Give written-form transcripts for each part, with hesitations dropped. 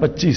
25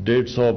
150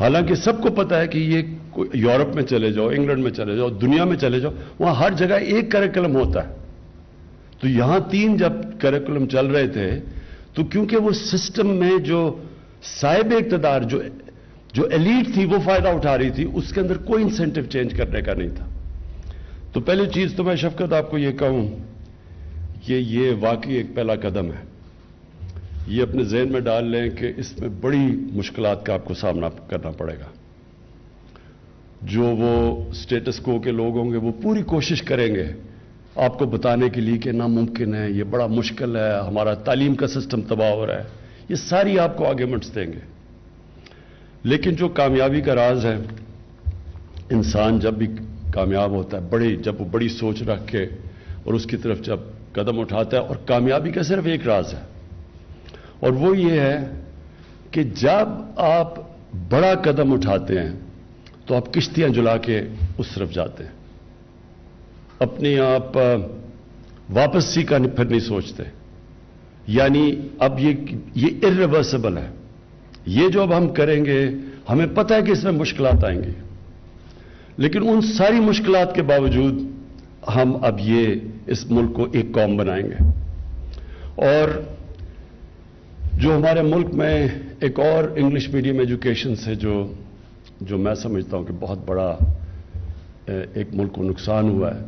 حالانکہ سب کو پتا ہے کہ یہ یورپ میں چلے جاؤ، انگلینڈ میں چلے جاؤ، دنیا میں چلے جاؤ، وہاں ہر جگہ ایک کریکولم ہوتا ہے. تو یہاں 3 جب کریکولم چل رہے تھے تو کیونکہ وہ سسٹم میں جو صاحب اقتدار جو ایلیٹ تھی وہ فائدہ اٹھا رہی تھی، اس کے اندر کوئی انسینٹو چینج کرنے کا نہیں تھا. تو پہلی چیز تو میں شفقت آپ کو یہ کہوں کہ یہ واقعی ایک پہلا قدم ہے. یہ اپنے ذہن میں ڈال لیں کہ اس میں بڑی مشکلات کا آپ کو سامنا کرنا پڑے گا. جو وہ سٹیٹس کو کے لوگ ہوں گے وہ پوری کوشش کریں گے آپ کو بتانے کے لیے کہ ناممکن ہے، یہ بڑا مشکل ہے، ہمارا تعلیم کا سسٹم تباہ ہو رہا ہے. یہ ساری آپ کو آرگیومنٹس دیں گے. لیکن جو کامیابی کا راز ہے، انسان جب بھی کامیاب ہوتا ہے، جب وہ بڑی سوچ رکھ کے اور اس کی طرف جب قدم اٹھاتا ہے، اور کامیابی کا صرف ایک راز ہے، اور وہ یہ ہے کہ جب آپ بڑا قدم اٹھاتے ہیں تو آپ کشتیاں جلا کے اس طرف جاتے ہیں. اپنی آپ واپسی کا پھر نہیں سوچتے. یعنی اب یہ irreversible ہے. یہ جو اب ہم کریں گے، ہمیں پتہ ہے کہ اس میں مشکلات آئیں گی، لیکن ان ساری مشکلات کے باوجود ہم اب اس ملک کو ایک قوم بنائیں گے. اور جو ہمارے ملک میں ایک اور انگلش میڈیم ایجوکیشن سے جو میں سمجھتا ہوں کہ بہت بڑا ایک ملک کو نقصان ہوا ہے.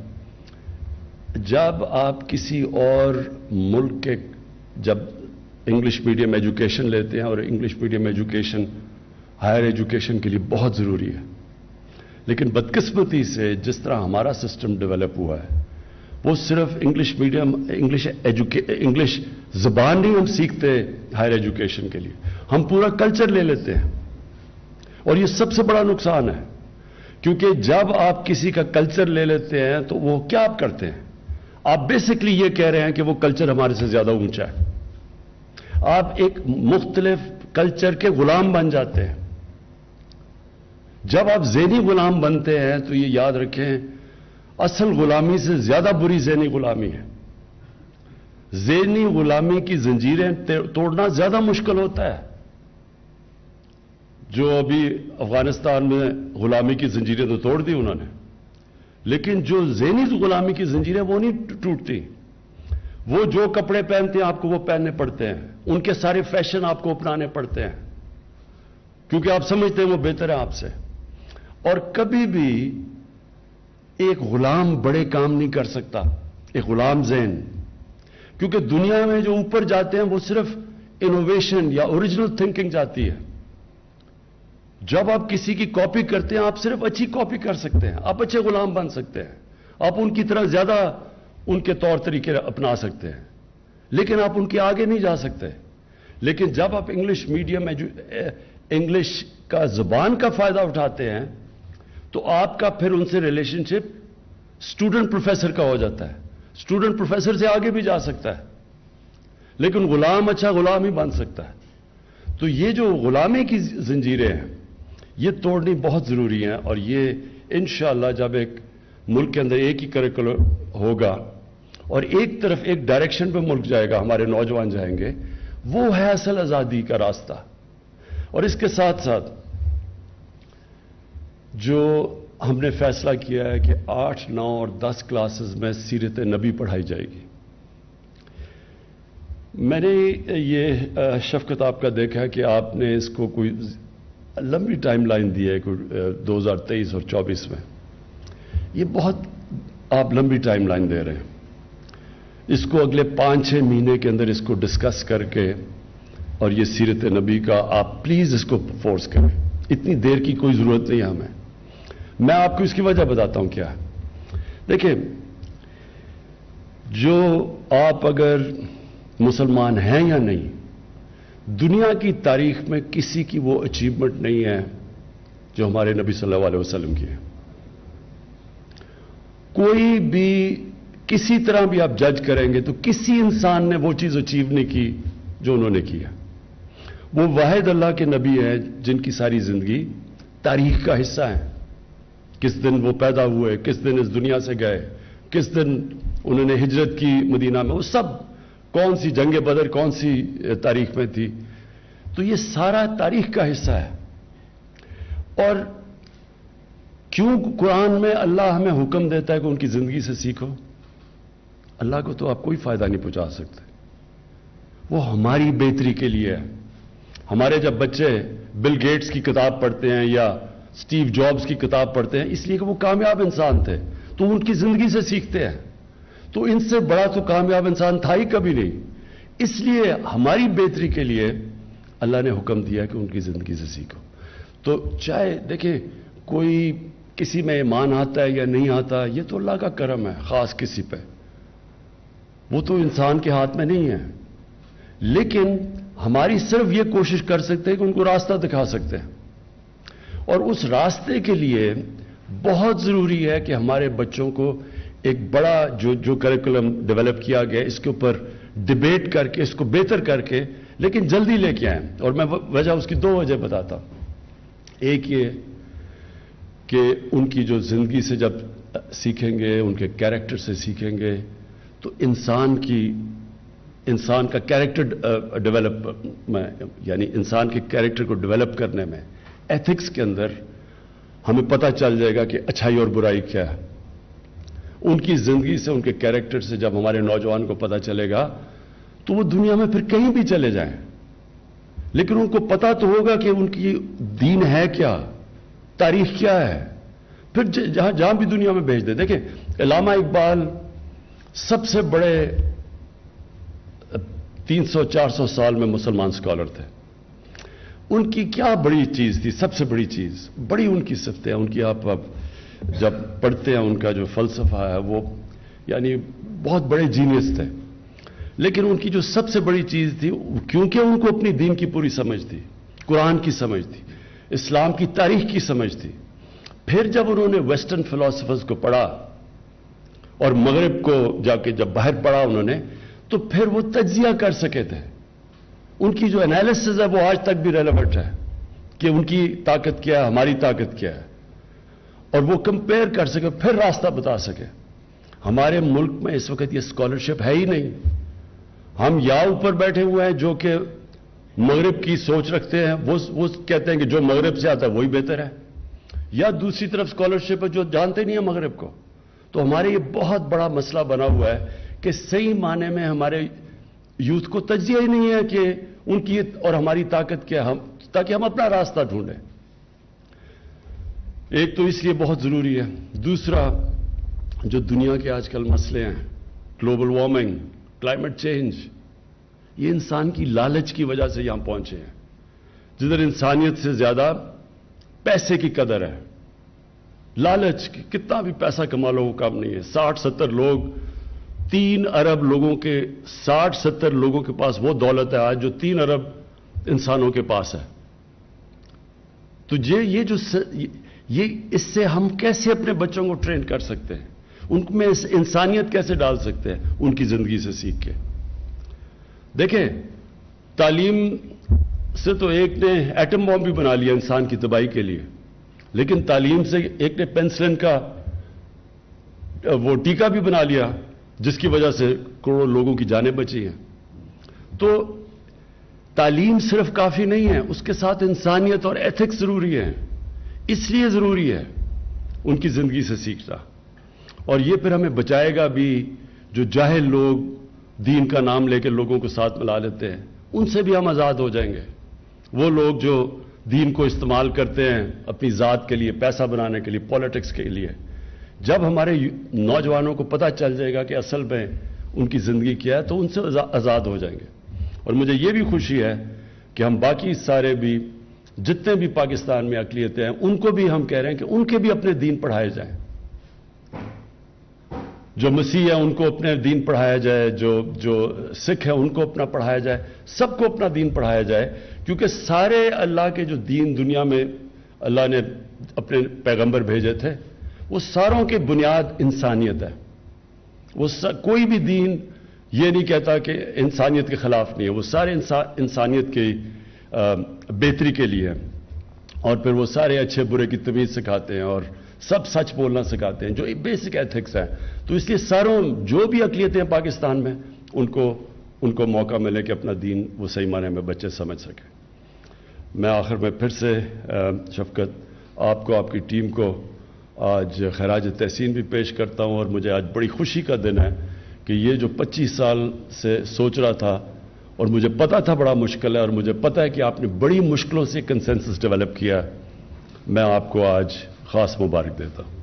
جب آپ کسی اور ملک کے جب انگلش میڈیم ایجوکیشن لیتے ہیں، اور English medium education higher education کے لیے بہت ضروری ہے، لیکن بدقسمتی سے جس طرح ہمارا سسٹم ڈیولپ ہوا ہے، وہ صرف انگلش میڈیم انگلش زبان نہیں ہم سیکھتے ہائر ایجوکیشن کے لیے، ہم پورا کلچر لے لیتے ہیں. اور یہ سب سے بڑا نقصان ہے، کیونکہ جب آپ کسی کا کلچر لے لیتے ہیں تو وہ کیا آپ کرتے ہیں؟ آپ بیسکلی یہ کہہ رہے ہیں کہ وہ کلچر ہمارے سے زیادہ اونچا ہے. آپ ایک مختلف کلچر کے غلام بن جاتے ہیں. جب آپ ذہنی غلام بنتے ہیں تو یہ یاد رکھیں، اصل غلامی سے زیادہ بری ذہنی غلامی ہے. ذہنی غلامی کی زنجیریں توڑنا زیادہ مشکل ہوتا ہے. جو ابھی افغانستان میں غلامی کی زنجیریں تو توڑ دی انہوں نے، لیکن جو ذہنی غلامی کی زنجیریں وہ نہیں ٹوٹتی. وہ جو کپڑے پہنتے ہیں آپ کو وہ پہننے پڑتے ہیں، ان کے سارے فیشن آپ کو اپنانے پڑتے ہیں، کیونکہ آپ سمجھتے ہیں وہ بہتر ہے آپ سے. اور کبھی بھی ایک غلام بڑے کام نہیں کر سکتا، ایک غلام ذہن. کیونکہ دنیا میں جو اوپر جاتے ہیں وہ صرف انوویشن یا اوریجنل تھنکنگ جاتی ہے. جب آپ کسی کی کاپی کرتے ہیں، آپ صرف اچھی کاپی کر سکتے ہیں، آپ اچھے غلام بن سکتے ہیں، آپ ان کی طرح زیادہ ان کے طور طریقے اپنا سکتے ہیں، لیکن آپ ان کے آگے نہیں جا سکتے. لیکن جب آپ انگلش میڈیم انگلش کا زبان کا فائدہ اٹھاتے ہیں تو آپ کا پھر ان سے ریلیشن شپ اسٹوڈنٹ پروفیسر کا ہو جاتا ہے. اسٹوڈنٹ پروفیسر سے آگے بھی جا سکتا ہے، لیکن غلام اچھا غلام ہی بن سکتا ہے. تو یہ جو غلامی کی زنجیریں ہیں یہ توڑنی بہت ضروری ہیں. اور یہ انشاءاللہ جب ایک ملک کے اندر ایک ہی کریکولم ہوگا اور ایک طرف ایک ڈائریکشن پہ ملک جائے گا، ہمارے نوجوان جائیں گے، وہ ہے اصل آزادی کا راستہ. اور اس کے ساتھ ساتھ جو ہم نے فیصلہ کیا ہے کہ 8، 9 اور 10 کلاسز میں سیرت نبی پڑھائی جائے گی. میں نے یہ شفقت آپ کا دیکھا کہ آپ نے اس کو کوئی لمبی ٹائم لائن دی ہے، کوئی 2023 اور 24 میں. یہ بہت آپ لمبی ٹائم لائن دے رہے ہیں. اس کو اگلے 5-6 مہینے کے اندر اس کو ڈسکس کر کے اور یہ سیرت نبی کا آپ پلیز اس کو فورس کریں. اتنی دیر کی کوئی ضرورت نہیں ہے ہمیں. میں آپ کو اس کی وجہ بتاتا ہوں کیا ہے. دیکھیں، جو آپ اگر مسلمان ہیں یا نہیں، دنیا کی تاریخ میں کسی کی وہ اچیومنٹ نہیں ہے جو ہمارے نبی صلی اللہ علیہ وسلم کی ہے. کوئی بھی کسی طرح بھی آپ جج کریں گے تو کسی انسان نے وہ چیز اچیو نہیں کی جو انہوں نے کیا. وہ واحد اللہ کے نبی ہیں جن کی ساری زندگی تاریخ کا حصہ ہے. کس دن وہ پیدا ہوئے، کس دن اس دنیا سے گئے، کس دن انہوں نے ہجرت کی مدینہ میں، وہ سب کون سی جنگ بدر کون سی تاریخ میں تھی. تو یہ سارا تاریخ کا حصہ ہے. اور کیوں قرآن میں اللہ ہمیں حکم دیتا ہے کہ ان کی زندگی سے سیکھو؟ اللہ کو تو آپ کوئی فائدہ نہیں پہنچا سکتے، وہ ہماری بہتری کے لیے ہے۔ ہمارے جب بچے بل گیٹس کی کتاب پڑھتے ہیں یا سٹیو جابز کی کتاب پڑھتے ہیں، اس لیے کہ وہ کامیاب انسان تھے، تو ان کی زندگی سے سیکھتے ہیں، تو ان سے بڑا تو کامیاب انسان تھا ہی کبھی نہیں۔ اس لیے ہماری بہتری کے لیے اللہ نے حکم دیا کہ ان کی زندگی سے سیکھو۔ تو چاہے دیکھیں کوئی کسی میں ایمان آتا ہے یا نہیں آتا، یہ تو اللہ کا کرم ہے خاص کسی پہ، وہ تو انسان کے ہاتھ میں نہیں ہے، لیکن ہماری صرف یہ کوشش کر سکتے ہیں کہ ان کو راستہ دکھا سکتے ہیں، اور اس راستے کے لیے بہت ضروری ہے کہ ہمارے بچوں کو ایک بڑا جو کریکولم ڈیولپ کیا گیا اس کے اوپر ڈیبیٹ کر کے اس کو بہتر کر کے لیکن جلدی لے کے آئیں۔ اور میں وجہ اس کی دو وجہ بتاتا ہوں۔ ایک یہ کہ ان کی جو زندگی سے جب سیکھیں گے، ان کے کیریکٹر سے سیکھیں گے، تو انسان کا کیریکٹر ڈیولپ میں، یعنی انسان کے کیریکٹر کو ڈیولپ کرنے میں، ایتھکس کے اندر ہمیں پتہ چل جائے گا کہ اچھائی اور برائی کیا ہے۔ ان کی زندگی سے، ان کے کیریکٹر سے جب ہمارے نوجوان کو پتہ چلے گا تو وہ دنیا میں پھر کہیں بھی چلے جائیں، لیکن ان کو پتہ تو ہوگا کہ ان کی دین ہے کیا، تاریخ کیا ہے، پھر جہاں بھی دنیا میں بھیج دیں۔ دیکھیں علامہ اقبال سب سے بڑے 300-400 سال میں مسلمان اسکالر تھے۔ ان کی کیا بڑی چیز تھی؟ سب سے بڑی چیز، بڑی ان کی صفتیں، ان کی آپ جب پڑھتے ہیں ان کا جو فلسفہ ہے، وہ یعنی بہت بڑے جینیس تھے، لیکن ان کی جو سب سے بڑی چیز تھی، کیونکہ ان کو اپنی دین کی پوری سمجھ تھی، قرآن کی سمجھ تھی، اسلام کی تاریخ کی سمجھ تھی، پھر جب انہوں نے ویسٹرن فلاسفرز کو پڑھا اور مغرب کو جا کے جب باہر پڑھا انہوں نے، تو پھر وہ تجزیہ کر سکے تھے۔ ان کی جو انالیسز ہے وہ آج تک بھی ریلیونٹ ہے کہ ان کی طاقت کیا ہے، ہماری طاقت کیا ہے، اور وہ کمپیئر کر سکے، پھر راستہ بتا سکے۔ ہمارے ملک میں اس وقت یہ اسکالرشپ ہے ہی نہیں۔ ہم یا اوپر بیٹھے ہوئے ہیں جو کہ مغرب کی سوچ رکھتے ہیں، وہ کہتے ہیں کہ جو مغرب سے آتا ہے وہی بہتر ہے، یا دوسری طرف اسکالرشپ ہے جو جانتے نہیں ہیں مغرب کو۔ تو ہمارے یہ بہت بڑا مسئلہ بنا ہوا ہے کہ صحیح معنی میں ہمارے یوتھ کو تجزیہ ہی نہیں ہے کہ ان کی اور ہماری طاقت کیا ہے، تاکہ ہم اپنا راستہ ڈھونڈیں۔ ایک تو اس لیے بہت ضروری ہے۔ دوسرا، جو دنیا کے آج کل مسئلے ہیں، گلوبل وارمنگ، کلائمیٹ چینج، یہ انسان کی لالچ کی وجہ سے یہاں پہنچے ہیں، جدھر انسانیت سے زیادہ پیسے کی قدر ہے۔ لالچ، کتنا بھی پیسہ کما لو وہ کم نہیں ہے۔ 60-70 لوگ، 3 ارب لوگوں کے 60-70 لوگوں کے پاس وہ دولت ہے آج جو 3 ارب انسانوں کے پاس ہے۔ تو یہ اس سے ہم کیسے اپنے بچوں کو ٹرین کر سکتے ہیں، ان میں انسانیت کیسے ڈال سکتے ہیں ان کی زندگی سے سیکھ کے؟ دیکھیں تعلیم سے تو ایک نے ایٹم بم بھی بنا لیا انسان کی تباہی کے لیے، لیکن تعلیم سے ایک نے پینسلن کا وہ ٹیکا بھی بنا لیا جس کی وجہ سے کروڑوں لوگوں کی جانیں بچی ہیں۔ تو تعلیم صرف کافی نہیں ہے، اس کے ساتھ انسانیت اور ایتھکس ضروری ہے۔ اس لیے ضروری ہے ان کی زندگی سے سیکھنا، اور یہ پھر ہمیں بچائے گا بھی جو جاہل لوگ دین کا نام لے کے لوگوں کو ساتھ ملا لیتے ہیں، ان سے بھی ہم آزاد ہو جائیں گے۔ وہ لوگ جو دین کو استعمال کرتے ہیں اپنی ذات کے لیے، پیسہ بنانے کے لیے، پالیٹکس کے لیے، جب ہمارے نوجوانوں کو پتہ چل جائے گا کہ اصل میں ان کی زندگی کیا ہے تو ان سے آزاد ہو جائیں گے۔ اور مجھے یہ بھی خوشی ہے کہ ہم باقی سارے بھی جتنے بھی پاکستان میں اقلیتیں ہیں ان کو بھی ہم کہہ رہے ہیں کہ ان کے بھی اپنے دین پڑھائے جائیں، جو مسیح ہیں ان کو اپنے دین پڑھایا جائے، جو سکھ ہیں ان کو اپنا پڑھایا جائے، سب کو اپنا دین پڑھایا جائے، کیونکہ سارے اللہ کے جو دین دنیا میں اللہ نے اپنے پیغمبر بھیجے تھے وہ ساروں کی بنیاد انسانیت ہے۔ کوئی بھی دین یہ نہیں کہتا کہ انسانیت کے خلاف نہیں ہے، وہ سارے انسانیت کی بہتری کے لیے ہیں، اور پھر وہ سارے اچھے برے کی تمیز سکھاتے ہیں اور سب سچ بولنا سکھاتے ہیں، جو بیسک ایتھکس ہیں۔ تو اس لیے ساروں جو بھی اقلیتیں ہیں پاکستان میں ان کو موقع ملے کہ اپنا دین وہ صحیح معنی میں بچے سمجھ سکیں۔ میں آخر میں پھر سے شفقت آپ کو آپ کی ٹیم کو آج خراج تحسین بھی پیش کرتا ہوں، اور مجھے آج بڑی خوشی کا دن ہے کہ یہ جو 25 سال سے سوچ رہا تھا اور مجھے پتا تھا بڑا مشکل ہے، اور مجھے پتا ہے کہ آپ نے بڑی مشکلوں سے کنسنسس ڈیولپ کیا ہے، میں آپ کو آج خاص مبارک دیتا ہوں۔